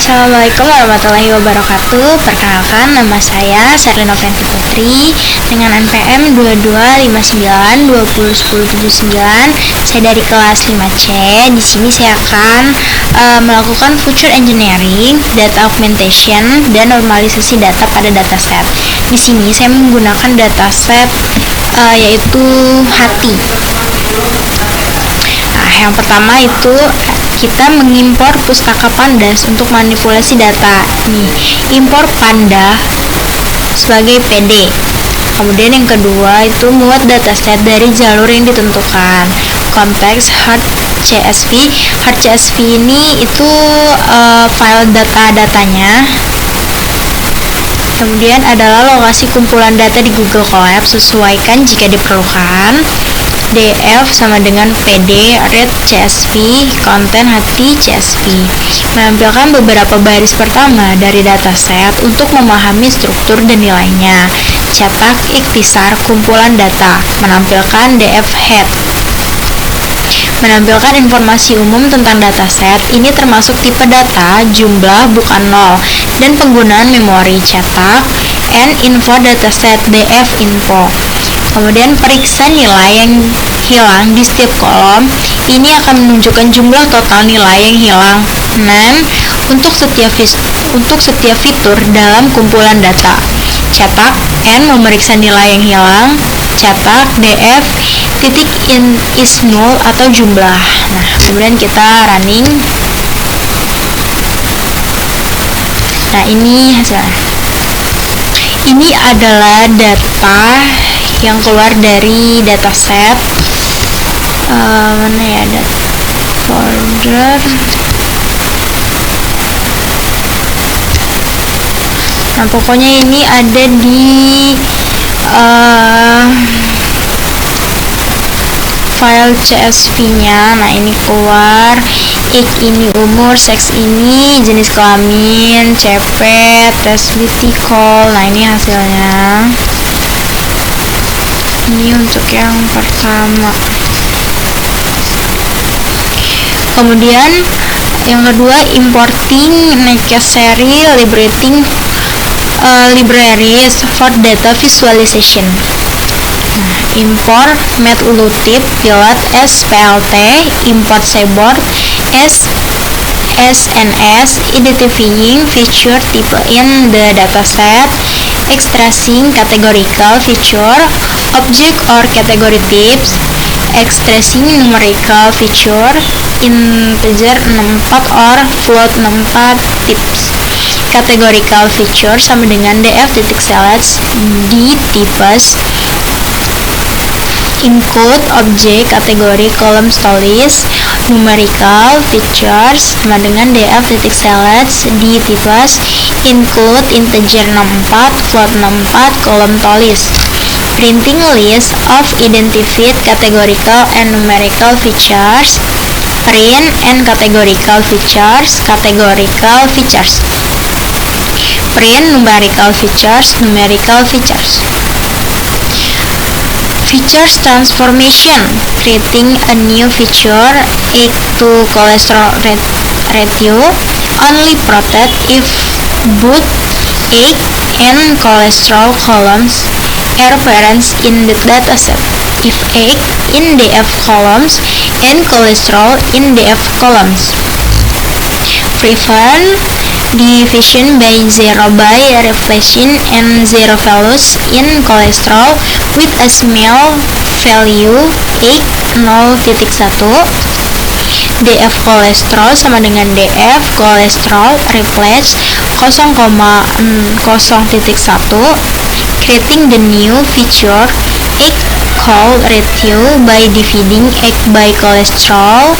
Assalamualaikum warahmatullahi wabarakatuh. Perkenalkan, nama saya Sherly Noventi Putri dengan NPM 2259201079. Saya dari kelas 5C. Di sini saya akan melakukan future engineering, data augmentation, dan normalisasi data pada dataset. Di sini saya menggunakan dataset yaitu HATI. Nah, yang pertama itu kita mengimpor pustaka pandas untuk manipulasi data. Nih, impor panda sebagai PD. Kemudian yang kedua itu muat dataset dari jalur yang ditentukan. Konteks hard CSV. Hard CSV ini itu file data-datanya. Kemudian adalah lokasi kumpulan data di Google Colab, sesuaikan jika diperlukan. DF sama dengan PD read CSV, konten hati CSV. Menampilkan beberapa baris pertama dari dataset untuk memahami struktur dan nilainya. Cetak ikhtisar kumpulan data. Menampilkan DF head. Menampilkan informasi umum tentang dataset. Ini termasuk tipe data, jumlah bukan 0, dan penggunaan memori. Cetak and info dataset DF info. Kemudian periksa nilai yang hilang di setiap kolom. Ini akan menunjukkan jumlah total nilai yang hilang. 6. Untuk setiap fitur dalam kumpulan data. Cetak N memeriksa nilai yang hilang. Cetak DF titik in is null atau jumlah. Nah, kemudian kita running. Nah, ini hasilnya. Ini adalah data yang keluar dari dataset. Mana ya, data folder. Nah, pokoknya ini ada di file CSV-nya. Nah, ini keluar age ini, umur, seks ini, jenis kelamin, CP, tes call. Nah, ini hasilnya. Ini untuk yang pertama. Kemudian yang kedua, importing necessary libraries for data visualization. Nah, import matplotlib, pilot SPLT, import cyborg, SNS, identifying feature type in the dataset, extracting categorical feature, object or category types, extracting numerical feature, integer 64 or float 64 types. Categorical feature sama dengan df.select di types, include object kategori column list. Numerical features sama dengan df.select di types, include integer 64, float 64, column list. Printing list of identified categorical and numerical features, print and categorical features, print numerical features. Features transformation, creating a new feature, egg to cholesterol ratio, only protect if both egg and cholesterol columns are parents in the dataset. If egg in DF columns and cholesterol in DF columns. Prevent division by zero by reflection and zero values in cholesterol with a small value egg 0.1. DF cholesterol sama dengan DF cholesterol replace 0,0.1, creating the new feature egg col ratio by dividing egg by cholesterol.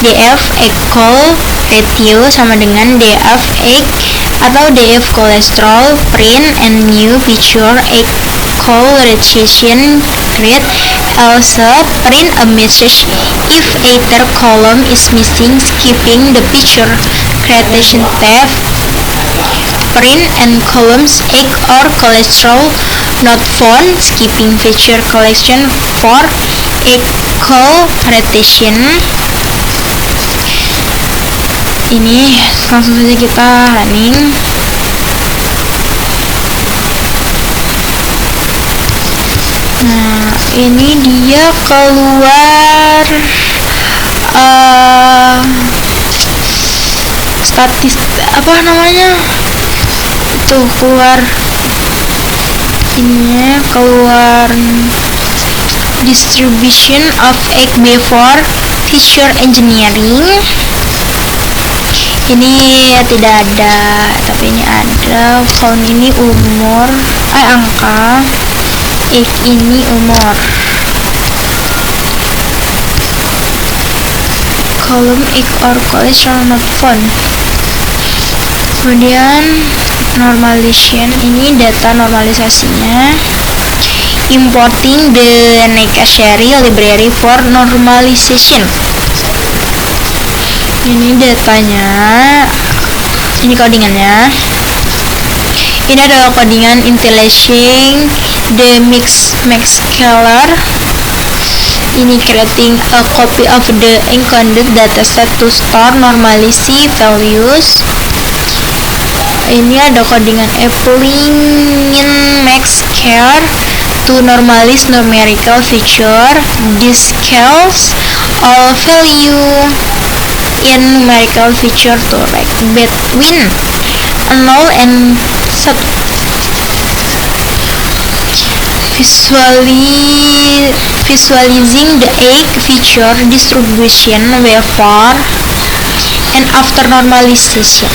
DF egg col ratio sama dengan DF egg atau DF cholesterol. Print and new feature egg col rotation create. Also print a message if either column is missing, skipping the feature creation tab. Print and columns egg or cholesterol not found, skipping feature collection for egg col rotation. Ini langsung saja kita running. Nah, ini dia keluar apa namanya, tuh keluar ini, keluar distribution of egg before feature engineering. Ini tidak ada, tapi ini ada. Count ini umur, angka. Egg ini umur. Column egg or college are not found. Kemudian normalization, ini data normalisasinya. Importing the Necessary library for normalization. Ini datanya, ini codingannya. Ini adalah codingan initializing the mix scalar. Ini creating a copy of the encoded dataset to store normalized values. Ini ada codingan applying in max scale to normalize numerical feature. This scales all value in numerical feature to rank between 0 and 1. Visualizing the egg feature distribution before and after normalization.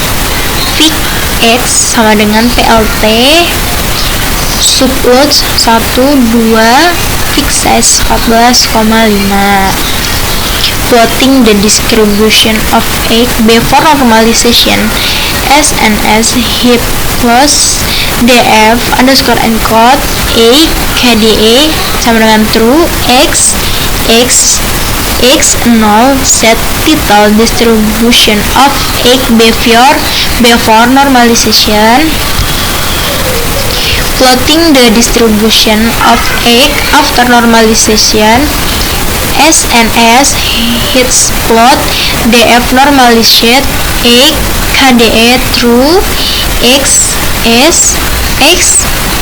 Fig X sama dengan PLT subloads 1, 2, fig size 14,5. Plotting the distribution of egg before normalization. SNS heap plus df underscore encode egg KDE sama dengan true x 0 set title distribution of egg before normalization. Plotting the distribution of egg after normalization. SNS hits plot df normalized egg KDE true x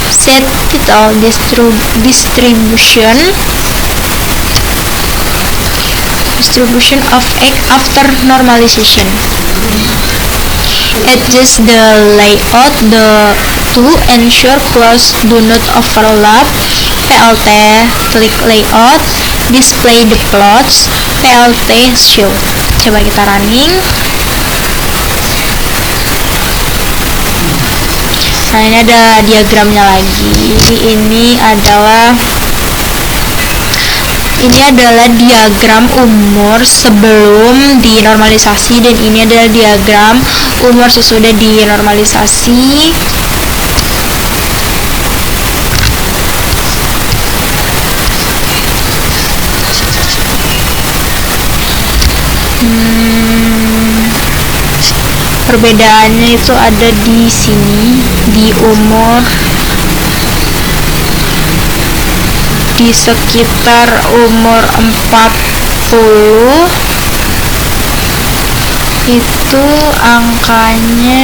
set title distribution of egg after normalization. Adjust the layout to ensure plots do not overlap. PLT click layout, display the plots, PLT show. Coba kita running. Nah, ini ada diagramnya lagi. Ini adalah diagram umur sebelum dinormalisasi, dan ini adalah diagram umur sesudah dinormalisasi. Perbedaannya itu ada di sini, di umur, di sekitar umur 40 itu angkanya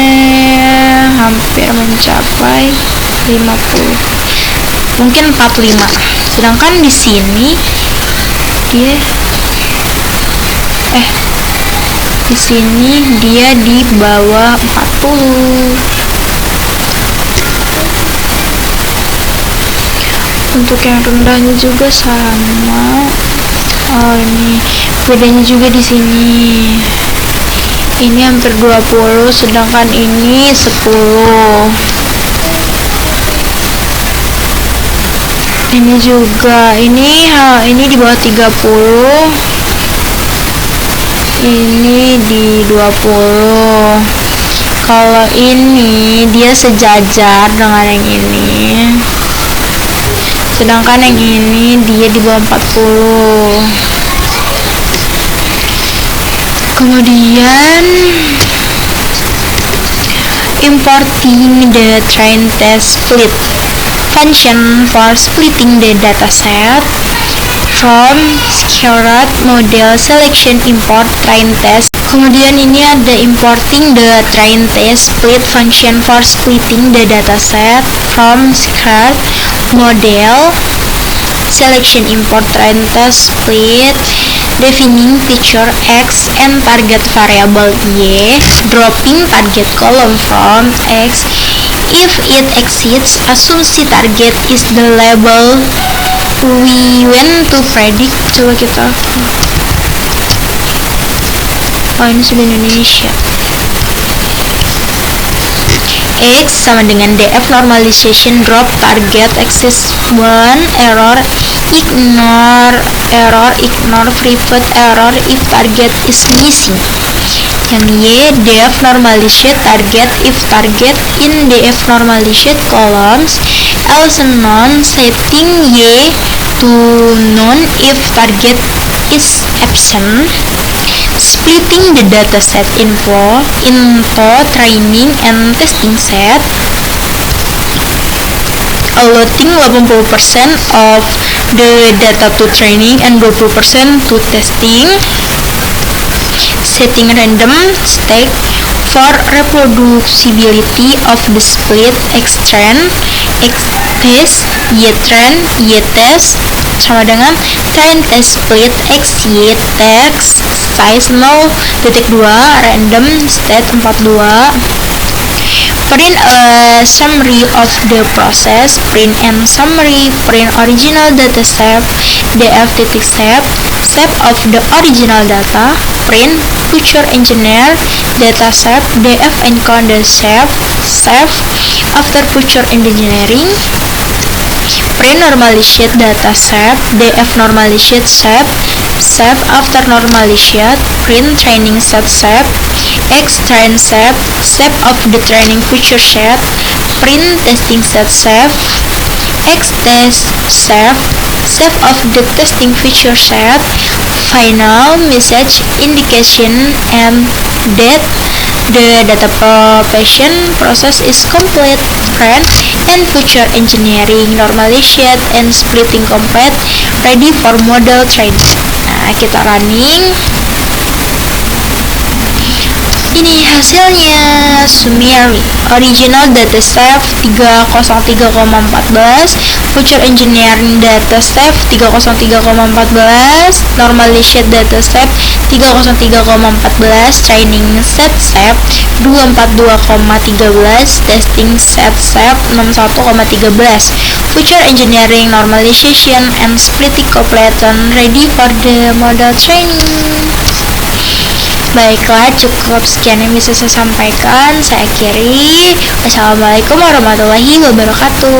hampir mencapai 50, mungkin 45. Sedangkan di sini dia di sini dia di bawah 40. Untuk yang rendahnya juga sama. Oh, ini bedanya juga di sini. Ini hampir 20, sedangkan ini 10. Ini juga, ini di bawah 30. Ini di 20. Kalau ini dia sejajar dengan yang ini, sedangkan yang ini dia di bawah 40. Kemudian importing the train test split function for splitting the dataset. from Scaled Model Selection Import Train Test. Kemudian ini ada importing the train test split function for splitting the dataset from Scaled Model Selection Import Train Test split, defining feature X and target variable Y, dropping target column from X if it exceeds assumpsi target is the label we want to predict. Coba kita ini sudah Indonesia. X sama dengan df normalization drop target axis 1 error ignore private error if target is missing. Yang Y df normalization target if target in df normalization columns, else non setting Y to none if target is absent. Splitting the dataset info into training and testing set, allotting 80% of the data to training and 20% to testing, setting random stack for reproducibility of the split xtrain, xtest, ytest sama dengan train test split x y text size 0.2 random state 42. Print a summary of the process, print and summary, print original data set, df.sep, sep of the original data, print future engineer data set, df encoder sep after future engineering, print normalized data set, df normalized sep after normalized, print training set sep, x train sep of the training future set, print testing set sep, x test sep of the testing feature set, final message indication and that the data propagation process is complete, print and future engineering, normalization and splitting complete, ready for model training. Nah, kita running. Ini hasilnya summary. Original dataset 303,14, future engineering dataset 303,14, normalized dataset 303,14, training set sep 242,13, testing set sep 61,13, future engineering, normalization and splitting completion, ready for the model training. Baiklah, cukup sekian yang bisa saya sampaikan. Saya akhiri. Wassalamualaikum warahmatullahi wabarakatuh.